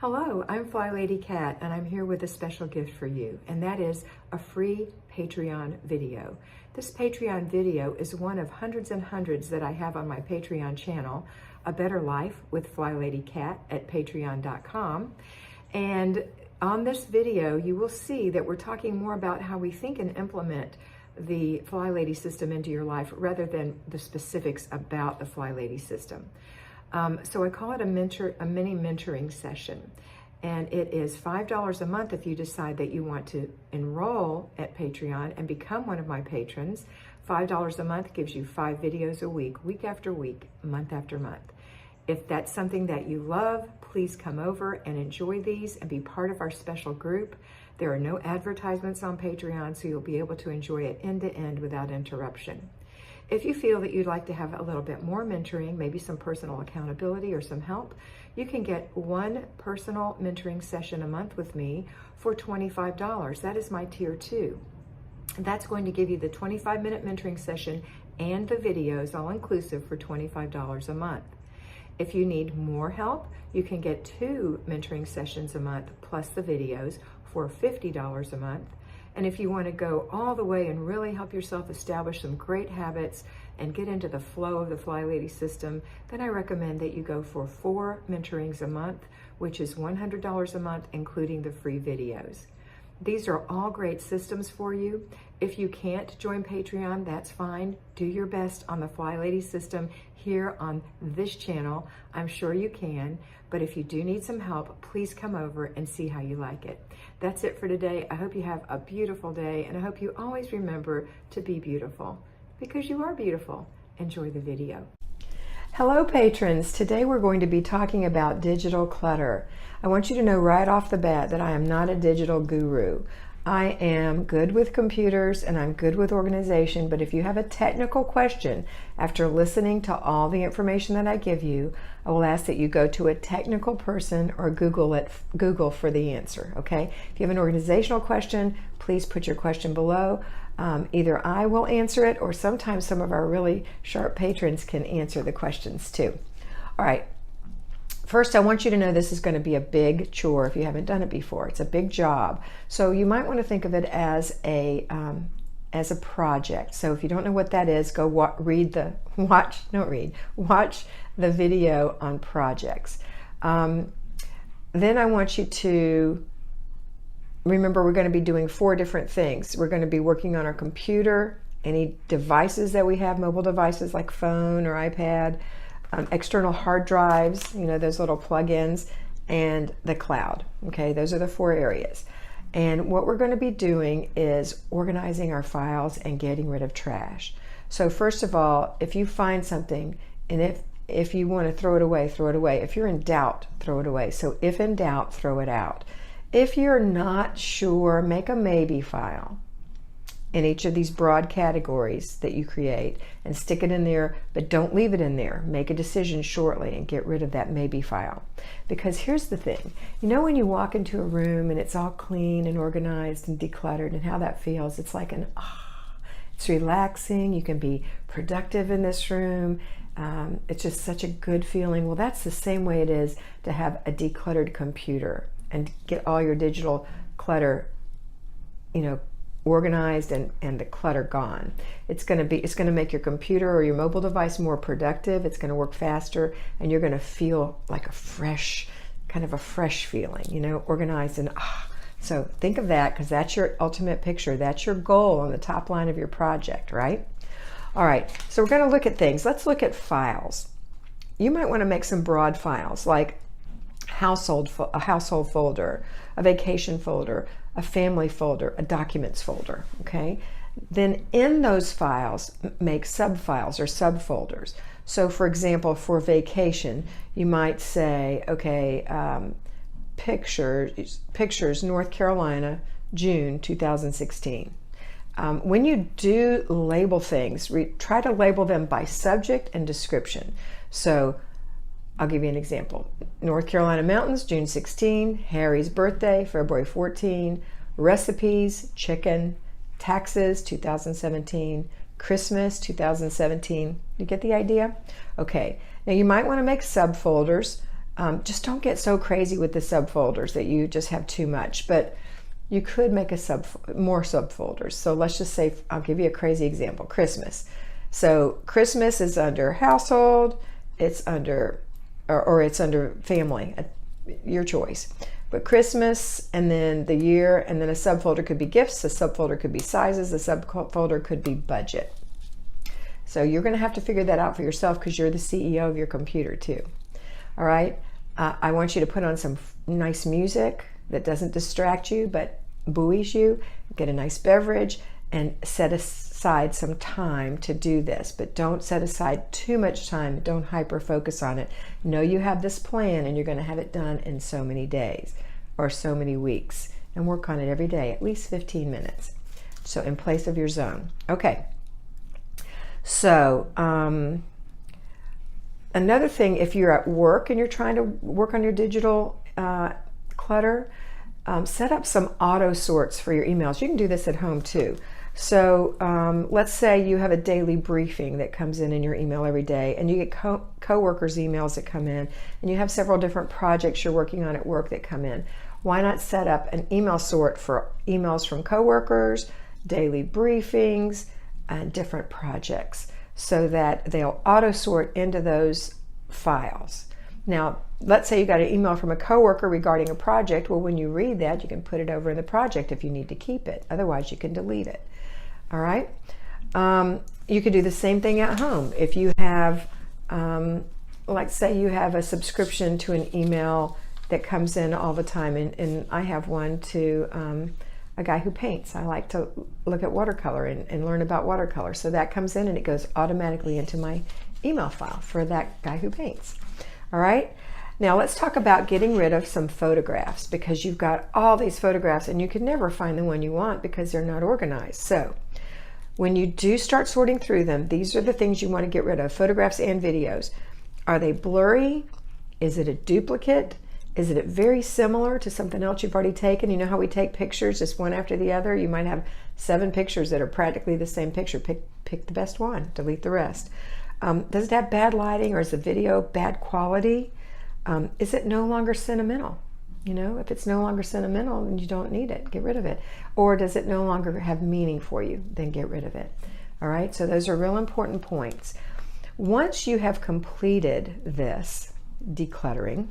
Hello, I'm FlyLady Kat, and I'm here with a special gift for you, and that is a free Patreon video. This Patreon video is one of hundreds and hundreds that I have on my Patreon channel, A Better Life with FlyLady Kat at patreon.com. And on this video, you will see that we're talking more about how we think and implement the FlyLady system into your life rather than the specifics about the FlyLady system. So I call it a mini mentoring session, and it is $5 a month if you decide that you want to enroll at Patreon and become one of my patrons. $5 a month gives you 5 videos a week, week after week, month after month. If that's something that you love, please come over and enjoy these and be part of our special group. There are no advertisements on Patreon, so you'll be able to enjoy it end to end without interruption. If you feel that you'd like to have a little bit more mentoring, maybe some personal accountability or some help, you can get one personal mentoring session a month with me for $25. That is my tier 2. That's going to give you the 25-minute mentoring session and the videos all inclusive for $25 a month. If you need more help, you can get 2 mentoring sessions a month plus the videos for $50 a month. And if you want to go all the way and really help yourself establish some great habits and get into the flow of the FlyLady system, then I recommend that you go for 4 mentorings a month, which is $100 a month, including the free videos. These are all great systems for you. If you can't join Patreon, that's fine. Do your best on the FlyLady system here on this channel. I'm sure you can, but if you do need some help, please come over and see how you like it. That's it for today. I hope you have a beautiful day, and I hope you always remember to be beautiful, because you are beautiful. Enjoy the video. Hello patrons, today we're going to be talking about digital clutter. I want you to know right off the bat that I am not a digital guru. I am good with computers and I'm good with organization, but if you have a technical question after listening to all the information that I give you, I will ask that you go to a technical person or Google for the answer, okay? If you have an organizational question, please put your question below. Either I will answer it, or sometimes some of our really sharp patrons can answer the questions too. All right. First, I want you to know this is going to be a big chore if you haven't done it before. It's a big job. So you might want to think of it as a project. So if you don't know what that is, go watch the video on projects. Then I want you to remember we're going to be doing 4 different things. We're going to be working on our computer, any devices that we have, mobile devices like phone or iPad, external hard drives, you know, those little plug-ins, and the cloud. Okay, those are the 4 areas. And what we're going to be doing is organizing our files and getting rid of trash. So first of all, if you find something, and if you want to throw it away, throw it away. If you're in doubt, throw it away. So if in doubt, throw it out. If you're not sure, make a maybe file in each of these broad categories that you create and stick it in there, but don't leave it in there. Make a decision shortly and get rid of that maybe file. Because here's the thing, you know when you walk into a room and it's all clean and organized and decluttered and how that feels? It's like it's relaxing, you can be productive in this room. It's just such a good feeling. Well, that's the same way it is to have a decluttered computer and get all your digital clutter, you know, organized and the clutter gone. It's going to make your computer or your mobile device more productive. It's going to work faster, and you're going to feel like a fresh feeling, you know, organized and So think of that, because that's your ultimate picture. That's your goal on the top line of your project, right? All right, so we're going to look at things. Let's look at files. You might want to make some broad files like a household folder, a vacation folder, a family folder, a documents folder, okay? Then in those files, make subfiles or subfolders. So for example, for vacation, you might say, okay, pictures, North Carolina, June 2016. When you do label things, try to label them by subject and description. So I'll give you an example. North Carolina mountains, June 16. Harry's birthday, February 14. Recipes, chicken. Taxes, 2017. Christmas, 2017. You get the idea? Okay. Now you might want to make subfolders Just don't get so crazy with the subfolders that you just have too much, but you could make more subfolders. So let's just say, I'll give you a crazy example, Christmas. So Christmas is under household, it's under, or it's under family, your choice. But Christmas, and then the year, and then a subfolder could be gifts, a subfolder could be sizes, a subfolder could be budget. So you're going to have to figure that out for yourself because you're the CEO of your computer too. All right. I want you to put on some nice music that doesn't distract you but buoys you. Get a nice beverage and set aside some time to do this, but don't set aside too much time. Don't hyper focus on it. Know you have this plan and you're going to have it done in so many days or so many weeks, and work on it every day, at least 15 minutes. So in place of your zone. Okay. So another thing, if you're at work and you're trying to work on your digital clutter, set up some auto sorts for your emails. You can do this at home too. So let's say you have a daily briefing that comes in your email every day, and you get coworkers' emails that come in, and you have several different projects you're working on at work that come in. Why not set up an email sort for emails from coworkers, daily briefings, and different projects, so that they'll auto sort into those files. Now, let's say you got an email from a coworker regarding a project. Well, when you read that, you can put it over in the project if you need to keep it. Otherwise, you can delete it. All right. You could do the same thing at home. If you have, like say you have a subscription to an email that comes in all the time, and I have one to a guy who paints. I like to look at watercolor and learn about watercolor. So that comes in and it goes automatically into my email file for that guy who paints. All right. Now let's talk about getting rid of some photographs, because you've got all these photographs and you can never find the one you want because they're not organized. So when you do start sorting through them, these are the things you want to get rid of: photographs and videos. Are they blurry? Is it a duplicate? Is it very similar to something else you've already taken? You know how we take pictures just one after the other? You might have 7 pictures that are practically the same picture. Pick the best one, delete the rest. Does it have bad lighting, or is the video bad quality? Is it no longer sentimental? You know, if it's no longer sentimental, then you don't need it. Get rid of it. Or does it no longer have meaning for you? Then get rid of it. All right, so those are real important points. Once you have completed this decluttering,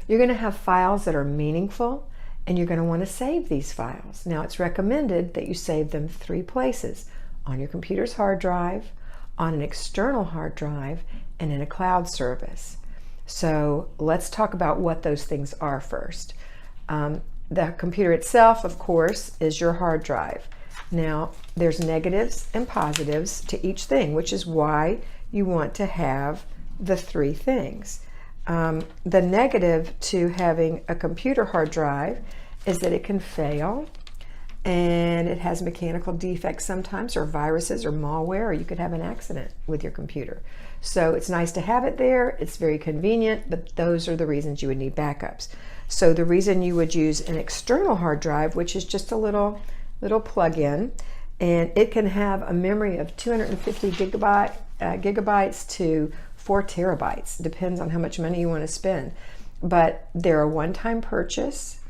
you're going to have files that are meaningful, and you're going to want to save these files. Now, it's recommended that you save them 3 places: on your computer's hard drive, on an external hard drive, and in a cloud service. So let's talk about what those things are first. The computer itself, of course, is your hard drive. Now, there's negatives and positives to each thing, which is why you want to have the 3 things. The negative to having a computer hard drive is that it can fail, and it has mechanical defects sometimes, or viruses or malware, or you could have an accident with your computer. So it's nice to have it there. It's very convenient, but those are the reasons you would need backups. So the reason you would use an external hard drive, which is just a little plug-in, and it can have a memory of 250 gigabytes to 4 terabytes. Depends on how much money you want to spend. But they're a one-time purchase.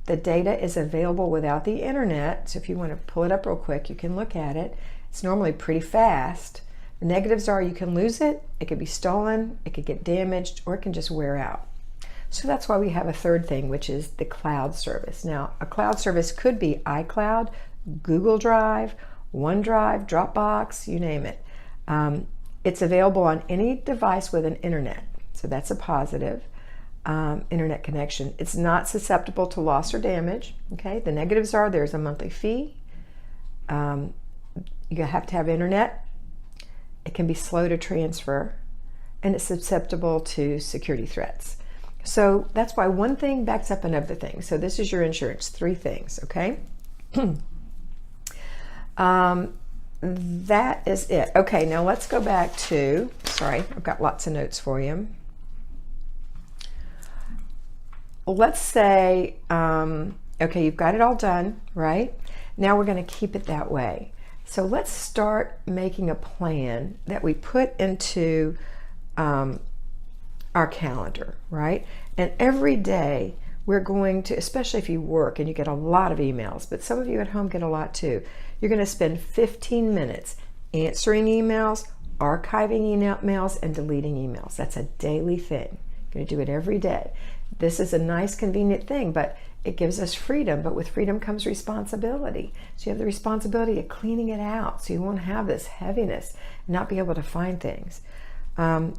The data is available without the internet, so if you want to pull it up real quick, you can look at it. It's normally pretty fast. The negatives are you can lose it, it could be stolen, it could get damaged, or it can just wear out. So that's why we have a third thing, which is the cloud service. Now, a cloud service could be iCloud, Google Drive, OneDrive, Dropbox, you name it. It's available on any device with an internet, so that's a positive. Internet connection. It's not susceptible to loss or damage. Okay, the negatives are there's a monthly fee. You have to have internet. It can be slow to transfer, and it's susceptible to security threats. So that's why one thing backs up another thing. So this is your insurance, 3 things. Okay. That is it. Okay, now let's go back to, sorry, I've got lots of notes for you. Let's say, okay, you've got it all done, right? Now we're going to keep it that way. So let's start making a plan that we put into our calendar, right? And every day we're going to, especially if you work and you get a lot of emails, but some of you at home get a lot too, you're going to spend 15 minutes answering emails, archiving emails, and deleting emails. That's a daily thing. You're going to do it every day. This is a nice, convenient thing, but it gives us freedom. But with freedom comes responsibility. So you have the responsibility of cleaning it out, so you won't have this heaviness and not be able to find things.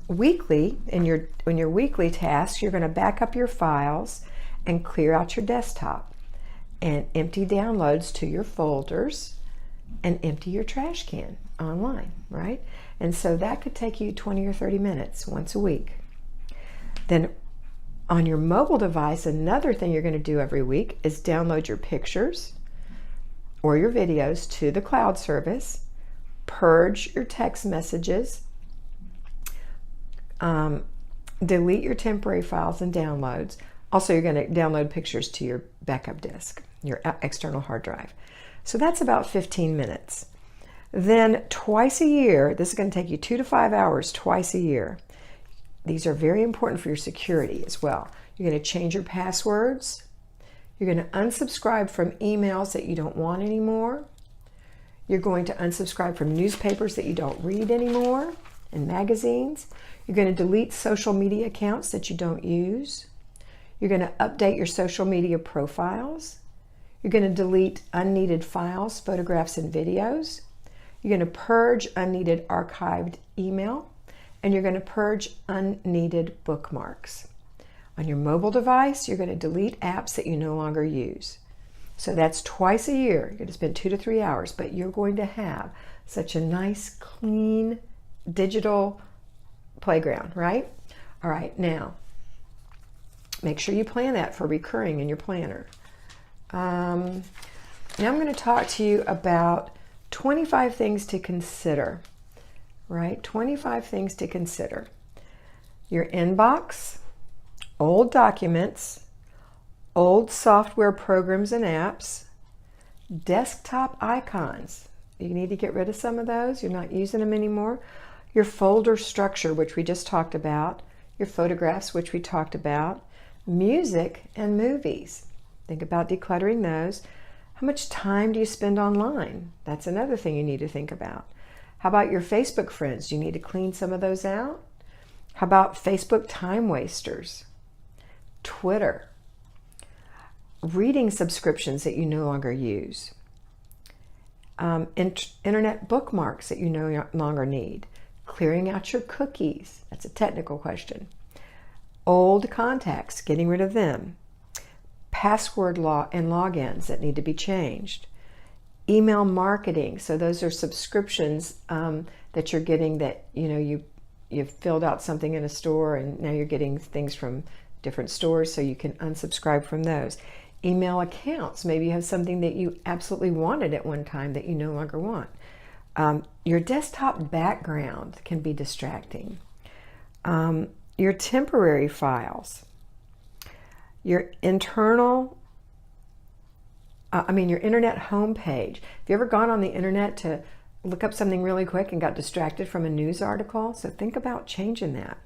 Weekly, in your weekly tasks, you're going to back up your files and clear out your desktop and empty downloads to your folders and empty your trash can online, right? And so that could take you 20 or 30 minutes once a week. Then on your mobile device, another thing you're going to do every week is download your pictures or your videos to the cloud service, purge your text messages, delete your temporary files and downloads. Also, you're going to download pictures to your backup disk, your external hard drive. So that's about 15 minutes. Then twice a year, this is going to take you 2 to 5 hours twice a year. These are very important for your security as well. You're going to change your passwords. You're going to unsubscribe from emails that you don't want anymore. You're going to unsubscribe from newspapers that you don't read anymore and magazines. You're going to delete social media accounts that you don't use. You're going to update your social media profiles. You're going to delete unneeded files, photographs, and videos. You're going to purge unneeded archived email. And you're going to purge unneeded bookmarks. On your mobile device, you're going to delete apps that you no longer use. So that's twice a year. You're going to spend 2 to 3 hours, but you're going to have such a nice, clean, digital playground, right? All right, now, make sure you plan that for recurring in your planner. Now I'm going to talk to you about 25 things to consider. Right? 25 things to consider. Your inbox, old documents, old software programs and apps, desktop icons. You need to get rid of some of those. You're not using them anymore. Your folder structure, which we just talked about. Your photographs, which we talked about. Music and movies. Think about decluttering those. How much time do you spend online? That's another thing you need to think about. How about your Facebook friends? Do you need to clean some of those out? How about Facebook time wasters? Twitter. Reading subscriptions that you no longer use. Internet bookmarks that you no longer need. Clearing out your cookies. That's a technical question. Old contacts, getting rid of them. Password and logins that need to be changed. Email marketing, so those are subscriptions that you're getting that you've filled out something in a store and now you're getting things from different stores, so you can unsubscribe from those. Email accounts, maybe you have something that you absolutely wanted at one time that you no longer want. Your desktop background can be distracting. Your temporary files, your your internet homepage. Have you ever gone on the internet to look up something really quick and got distracted from a news article? So think about changing that.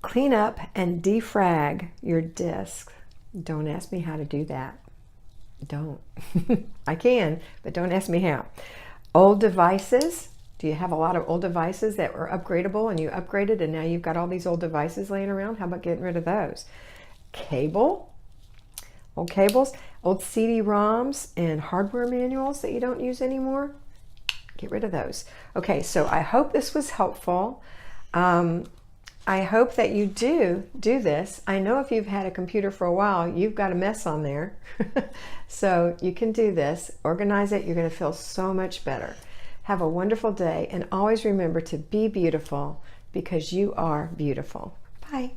Clean up and defrag your disk. Don't ask me how to do that. Don't. I can, but don't ask me how. Old devices. Do you have a lot of old devices that were upgradable and you upgraded and now you've got all these old devices laying around? How about getting rid of those? Old cables, old CD-ROMs and hardware manuals that you don't use anymore. Get rid of those. Okay, so I hope this was helpful. I hope that you do this. I know if you've had a computer for a while, you've got a mess on there. So you can do this. Organize it. You're going to feel so much better. Have a wonderful day, and always remember to be beautiful because you are beautiful. Bye.